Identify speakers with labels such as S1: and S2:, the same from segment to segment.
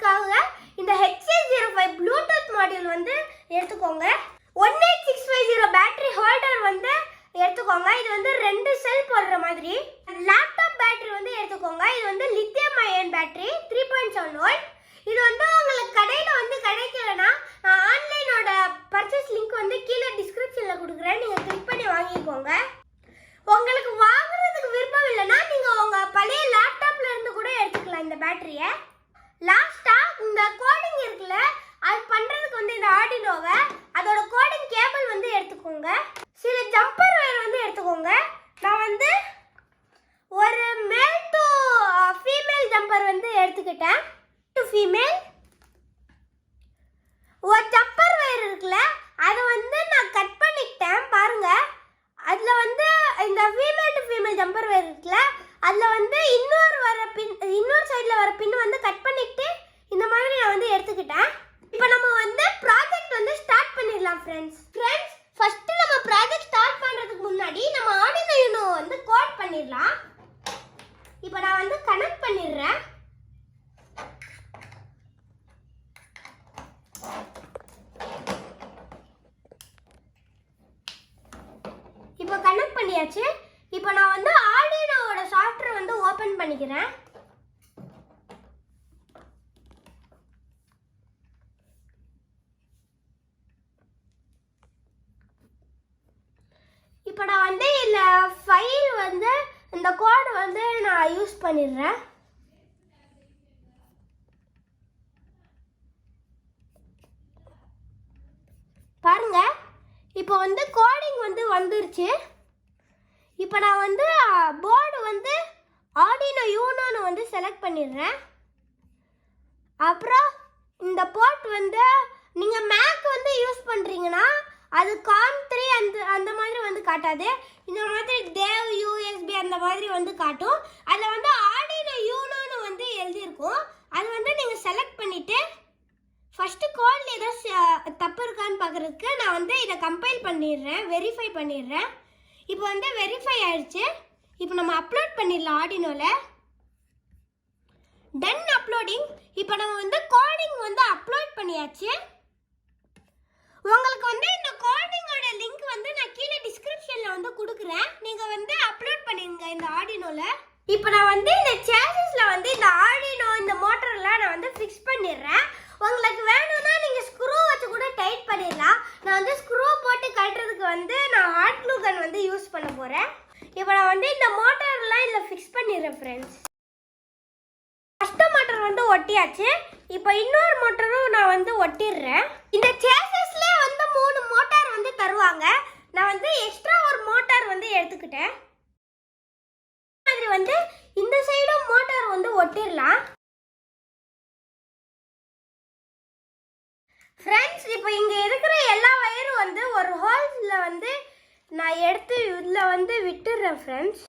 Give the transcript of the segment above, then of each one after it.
S1: அதுக்காக இந்த HC05 Bluetooth module வந்து எடுத்துக்கோங்க. 18650 பேட்டரி ஹோல்டர் வந்து எடுத்துக்கோங்க. இது வந்து 2 செல் போடுற மாதிரி. லேப்டாப் பேட்டரி வந்து எடுத்துக்கோங்க. இது வந்து லித்தியம் அயன் பேட்டரி 3.7 வோல்ட். இது வந்து உங்களுக்கு கடையில வந்து கிடைக்கலனா நான் ஆன்லைனோட பர்ச்சேஸ் லிங்க் வந்து கீழே டிஸ்கிரிப்ஷன்ல கொடுக்குறேன். நீங்க கிளிக் பண்ணி வாங்கிக்கோங்க. உங்களுக்கு வாங்குறதுக்கு விருப்பம் இல்லைன்னா நீங்க உங்க பழைய லேப்டாப்ல இருந்து கூட எடுத்துக்கலாம் இந்த பேட்டரியை. லாஸ்டா இந்த கோடிங் இருக்குல்ல, அது பண்றதுக்கு வந்து இந்த ஆர்டினோவை அதோட கோடிங் கேபிள் வந்து எடுத்துக்கோங்க. சில ஜம்பர் வயர் வந்து எடுத்துக்கோங்க. நான் வந்து ஒரு மேல் டு ஃபீமேல் ஜம்பர் வந்து எடுத்துக்கிட்டேன். டு ஃபீமேல் ஒரு ஜம்பர் வயர் இருக்குல்ல, அதை வந்து நான் கட் பண்ணிக்கிட்டேன் பாருங்க. அதில் வந்து இந்த female to female jumper wire இருக்குல்ல, அதில் வந்து இன்னொரு சைடில் வர பின் வந்து கட் பண்ணிக்கிட்டு இந்த மாதிரி நான் வந்து எடுத்துக்கிட்டேன். இப்போ நம்ம வந்து ப்ராஜெக்ட் வந்து ஸ்டார்ட் பண்ணிடலாம் ஃப்ரெண்ட்ஸ். ஃபர்ஸ்ட் நம்ம ப்ராஜெக்ட் ஸ்டார்ட் பண்ணுறதுக்கு முன்னாடி நம்ம ஆர்டினோ வந்து கோட் பண்ணிடலாம். இப்போ நான் வந்து கனெக்ட் பண்ணிடுறேன். இப்போ கனெக்ட் பண்ணியாச்சு. இப்போ நான் வந்து ஆர்டினோவோட சாஃப்ட்வேர் வந்து ஓபன் பண்ணிக்கிறேன். இப்போ நான் வந்து இந்த ஃபைல் வந்து இந்த கோட் வந்து நான் யூஸ் பண்ணிடுறேன். பாருங்க, இப்போ வந்து கோடிங் வந்து வந்துருச்சு. இப்போ நான் வந்து போர்டு வந்து ஆர்டினோ யூனோன்னு வந்து செலக்ட் பண்ணிடுறேன். அப்புறம் இந்த போர்ட் வந்து நீங்கள் மேக் வந்து யூஸ் பண்ணுறீங்கன்னா அது COM3 அந்த மாதிரி வந்து காட்டாது. இந்த மாதிரி தேவ் USB அந்த மாதிரி வந்து காட்டும். அதில் வந்து ஆர்டினோ யூனோன்னு வந்து எழுதியிருக்கும். அது வந்து நீங்கள் செலக்ட் பண்ணிவிட்டு ஃபஸ்ட்டு கோடில் ஏதாவது தப்பு இருக்கான்னு பார்க்குறதுக்கு நான் வந்து இதை கம்பைல் பண்ணிடுறேன், வெரிஃபை பண்ணிடுறேன். இப்போ வந்து வெரிஃபை ஆயிடுச்சு. இப்போ நம்ம அப்லோட் பண்ணிடலாம் ஆர்டினோவில். Ton uploading. இப்போ நம்ம வந்து கோடிங் வந்து அப்லோட் பண்ணியாச்சு. உங்களுக்கு வந்து இந்த கோடிங்கோட லிங்க் வந்து நான் கீழே டிஸ்கிரிப்ஷனில் வந்து கொடுக்குறேன். நீங்கள் வந்து அப்லோட் பண்ணிடுங்க இந்த ஆர்டினோவில். இப்போ நான் வந்து இந்த சேசஸில் வந்து இந்த ஆர்டினோ இந்த மோட்டர்லாம் நான் வந்து ஃபிக்ஸ் பண்ணிடுறேன். உங்களுக்கு வேணும்னா நீங்கள் ஸ்க்ரூ வச்சு கூட டைட் பண்ணிடலாம். நான் வந்து ஸ்க்ரூ போட்டு கட்டுறதுக்கு வந்து நான் ஹாட் க்ளூ கன் வந்து யூஸ் பண்ண போகிறேன். இப்போ நான் வந்து இந்த மோட்டர்லாம் இதில் ஃபிக்ஸ் பண்ணிடுறேன் ஃப்ரெண்ட்ஸ். ஃபஸ்ட்டு மோட்டர் வந்து ஒட்டியாச்சு. இப்போ இன்னொரு மோட்டரும் நான் வந்து ஒட்டிடுறேன். இந்த சேசஸ்லேயே வந்து 3 மோட்டார் வந்து தருவாங்க. நான் வந்து எக்ஸ்ட்ரா ஒரு மோட்டார் வந்து எடுத்துக்கிட்டேன். மாதிரி வந்து இந்த சைடும் மோட்டார் வந்து ஒட்டிடலாம். ஃப்ரெண்ட்ஸ், இப்போ இங்கே இருக்கிற எல்லா வயரும் வந்து ஒரு ஹோல்ஸில் வந்து நான் எடுத்து இதில் வந்து விட்டுடுறேன் ஃப்ரெண்ட்ஸ்.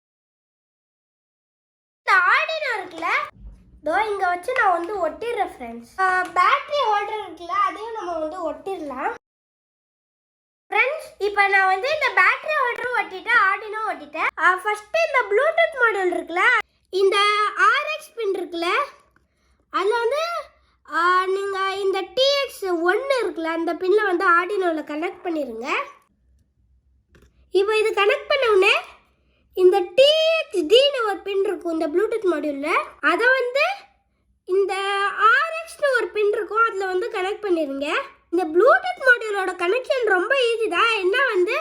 S1: இந்த ஆர்டினோ இருக்குல்ல, இதோ இங்கே வச்சு நான் வந்து ஒட்டிடுறேன் ஃப்ரெண்ட்ஸ். பேட்டரி ஹோல்டர் இருக்குல்ல, அதையும் நம்ம வந்து ஒட்டிடலாம் ஃப்ரெண்ட்ஸ். இப்போ நான் வந்து இந்த பேட்டரி ஹோல்டரும் ஒட்டிட்டேன், ஆர்டினோ ஒட்டிட்டேன். ஃபஸ்ட்டு இந்த ப்ளூடூத் மாடியூல் இருக்குல்ல, இந்த RX பின் இருக்குல்ல, அதில் வந்து நீங்கள் இந்த TX1 இருக்குல்ல, அந்த பின்னில் வந்து ஆர்டினோவில் கனெக்ட் பண்ணிடுங்க. இப்போ இது கனெக்ட் பண்ண உடனே இந்த TXDன்னு ஒரு பின் இருக்கும் இந்த ப்ளூடூத் மாடியூலில், அதை வந்து இந்த RXன்னு ஒரு பின் இருக்கும், அதில் வந்து கனெக்ட் பண்ணிடுங்க. இந்த ப்ளூடூத் மாடியூலோட கனெக்ஷன் ரொம்ப ஈஸி தான். என்ன வந்து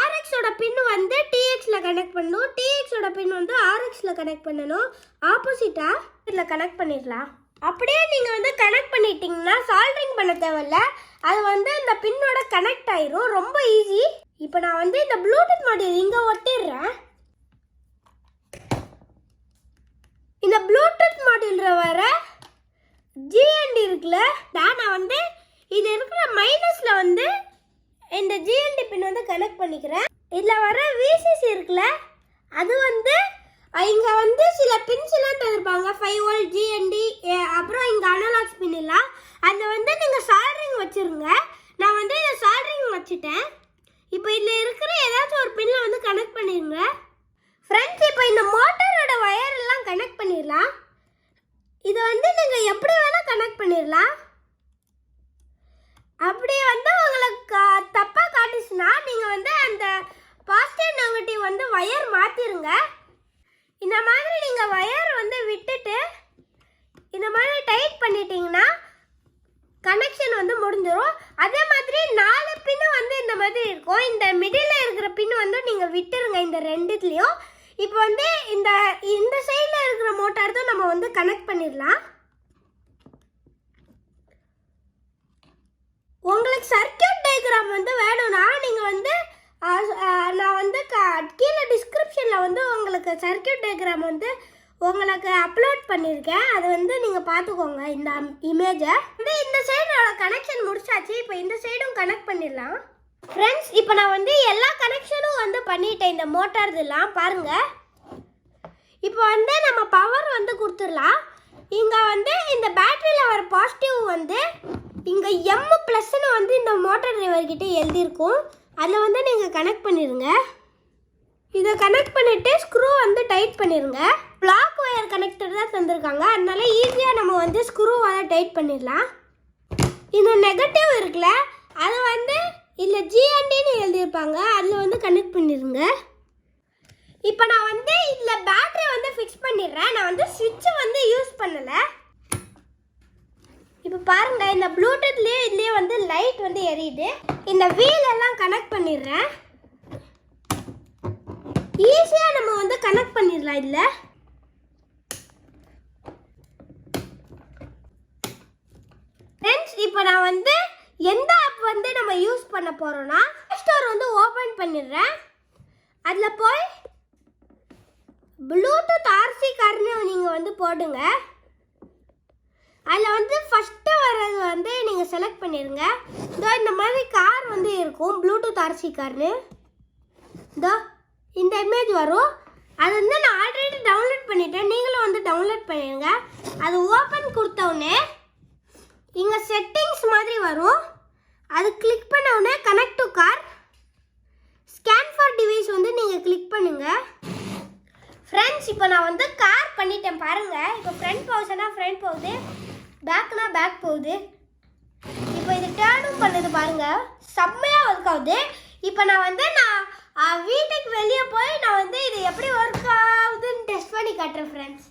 S1: RXோட பின் வந்து TXல கனெக்ட் பண்ணணும், TXோட பின் வந்து RXல கனெக்ட் பண்ணணும். ஆப்போசிட்டாக இதில் கனெக்ட் பண்ணிடலாம். அப்படியே நீங்கள் வந்து கனெக்ட் பண்ணிட்டீங்கன்னா சால்டரிங் பண்ண தேவையில்ல, அது வந்து இந்த பின்னோட கனெக்ட் ஆயிரும். ரொம்ப ஈஸி. இப்போ நான் வந்து இந்த ப்ளூடூத் மாடியூல் இங்கே ஒட்டிடுறேன். இந்த ப்ளூடூத் மாடியூலில் வர GND இருக்குல்ல, நான் வந்து இது இருக்கிற மைனஸில் வந்து இந்த GND பின் வந்து கனெக்ட் பண்ணிக்கிறேன். இதில் வர VCC இருக்குல்ல, அது வந்து இங்கே வந்து சில பின்ஸ் எல்லாம் தந்திருப்பாங்க, 5 வோல்ட் GND, அப்புறம் இங்கே அனலாக்ஸ் பின் எல்லாம். அதில் வந்து நீங்கள் சால்டரிங் வச்சுருங்க. நான் வந்து இதை சால்டரிங் வச்சுட்டேன். இப்போ இதில் இருக்கிற ஏதாச்சும் ஒரு பின்னில் வந்து கனெக்ட் பண்ணிடுங்க ஃப்ரெண்ட்ஸ். இப்போ இந்த மோட்டரோட வயர் எல்லாம் கனெக்ட் பண்ணிடலாம். இதை வந்து நீங்கள் எப்படி வேணால் கனெக்ட் பண்ணிடலாம். அப்படி வந்து உங்களுக்கு தப்பாக காட்டுச்சுன்னா நீங்கள் வந்து அந்த பாசிட்டிவ் நெகட்டிவ் வந்து வயர் மாற்றிருங்க. இந்த மாதிரி நீங்கள் வயர் வந்து விட்டுட்டு இந்த மாதிரி டைட் பண்ணிட்டீங்கன்னா கனெக்ஷன் வந்து முடிஞ்சிடும். அதே மாதிரி 4 பின்னு வந்து இந்த மாதிரி இருக்கும். இந்த மிடில் இருக்கிற பின் வந்து நீங்கள் விட்டுருங்க இந்த ரெண்டுத்துலேயும். இப்போ வந்து இந்த சைடில் இருக்கிற மோட்டார் தான் நம்ம வந்து கனெக்ட் பண்ணிடலாம். உங்களுக்கு சர்க்யூட் டயக்ராம் வந்து வேணும்னா நீங்கள் வந்து நான் வந்து கீழே டிஸ்கிரிப்ஷனில் வந்து உங்களுக்கு சர்க்யூட் டயக்ராம் வந்து உங்களுக்கு அப்லோட் பண்ணியிருக்கேன். அது வந்து நீங்கள் பார்த்துக்கோங்க. இந்த இமேஜை வந்து இந்த சைடோட கனெக்ஷன் முடிச்சாச்சு. இப்போ இந்த சைடும் கனெக்ட் பண்ணிடலாம். ஃப்ரெண்ட்ஸ், இப்போ நான் வந்து எல்லா கனெக்ஷனும் வந்து பண்ணிட்டேன். இந்த மோட்டார் இதெல்லாம் பாருங்கள். இப்போ வந்து நம்ம பவர் வந்து கொடுத்துடலாம். இங்கே வந்து இந்த பேட்டரியில் வர பாசிட்டிவ் வந்து இங்கே M+ன்னு வந்து இந்த மோட்டார் டிரைவர்கிட்ட எழுதியிருக்கும். அதில் வந்து நீங்கள் கனெக்ட் பண்ணிடுங்க. இதை கனெக்ட் பண்ணிவிட்டு ஸ்க்ரூ வந்து டைட் பண்ணிடுங்க. பிளாக் ஒயர் கனெக்டர் தான் தந்திருக்காங்க. அதனால ஈஸியாக நம்ம வந்து ஸ்க்ரூவால் டைட் பண்ணிடலாம். இந்த நெகட்டிவ் இருக்குல்ல, அதை வந்து இல்லை GNDன்னு எழுதியிருப்பாங்க. அதில் வந்து கனெக்ட் பண்ணிடுங்க. இப்போ நான் வந்து இதில் பேட்டரி வந்து ஃபிக்ஸ் பண்ணிடுறேன். நான் வந்து ஸ்விட்சை வந்து யூஸ் பண்ணலை. இப்போ பாருங்கள், இந்த ப்ளூடூத்லேயே இதுலேயே வந்து லைட் வந்து எரியுது. இந்த வீல் எல்லாம் கனெக்ட் பண்ணிடுறேன். ஈஸியாக நம்ம வந்து கனெக்ட் பண்ணிடலாம். இதில் ஃப்ரெண்ட்ஸ், இப்போ நான் வந்து எந்த ஆப் வந்து நம்ம யூஸ் பண்ண போகிறோன்னா ஸ்டோர் வந்து ஓப்பன் பண்ணிடுறேன். அதில் போய் ப்ளூடூத் RC கார்னு நீங்கள் வந்து போடுங்க. அதில் வந்து ஃபஸ்ட்டு வர்றது வந்து நீங்கள் செலக்ட் பண்ணிடுங்க. இதோ இந்த மாதிரி கார் வந்து இருக்கும், ப்ளூடூத் RC கார்னு. இதோ இந்த இமேஜ் வரும். அது வந்து நான் ஆல்ரெடி டவுன்லோட் பண்ணிட்டேன். நீங்களும் வந்து டவுன்லோட் பண்ணிடுங்க. அது ஓப்பன் கொடுத்தவுடனே இங்கே செட்டிங்ஸ் மாதிரி வரும். அது கிளிக் பண்ண உடனே connect to car, scan for device வந்து நீங்கள் கிளிக் பண்ணுங்கள். ஃப்ரெண்ட்ஸ், இப்போ நான் வந்து கார் பண்ணிட்டேன் பாருங்கள். இப்போ ஃப்ரண்ட் போகுதுன்னா ஃப்ரண்ட் போகுது, பேக்னா பேக் போகுது. இப்போ இது டேர்னும் பண்ணுது பாருங்கள், செம்மையாக ஒர்க் ஆகுது. இப்போ நான் வந்து வீட்டுக்கு வெளியே போய் நான் வந்து இது எப்படி ஒர்க் ஆகுதுன்னு டெஸ்ட் பண்ணி காட்டுறேன் ஃப்ரெண்ட்ஸ்.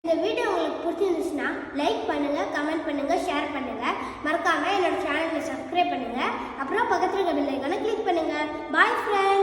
S1: இந்த வீடியோ உங்களுக்கு பிடிச்சிருந்துச்சுன்னா லைக் பண்ணுங்கள், கமெண்ட் பண்ணுங்கள், ஷேர் பண்ணுங்கள். மறக்காமல் என்னோட சேனலை சப்ஸ்கிரைப் பண்ணுங்கள். அப்புறம் பக்கத்தில் இருக்க பெல் ஐகானை கிளிக் பண்ணுங்கள். Bye friends.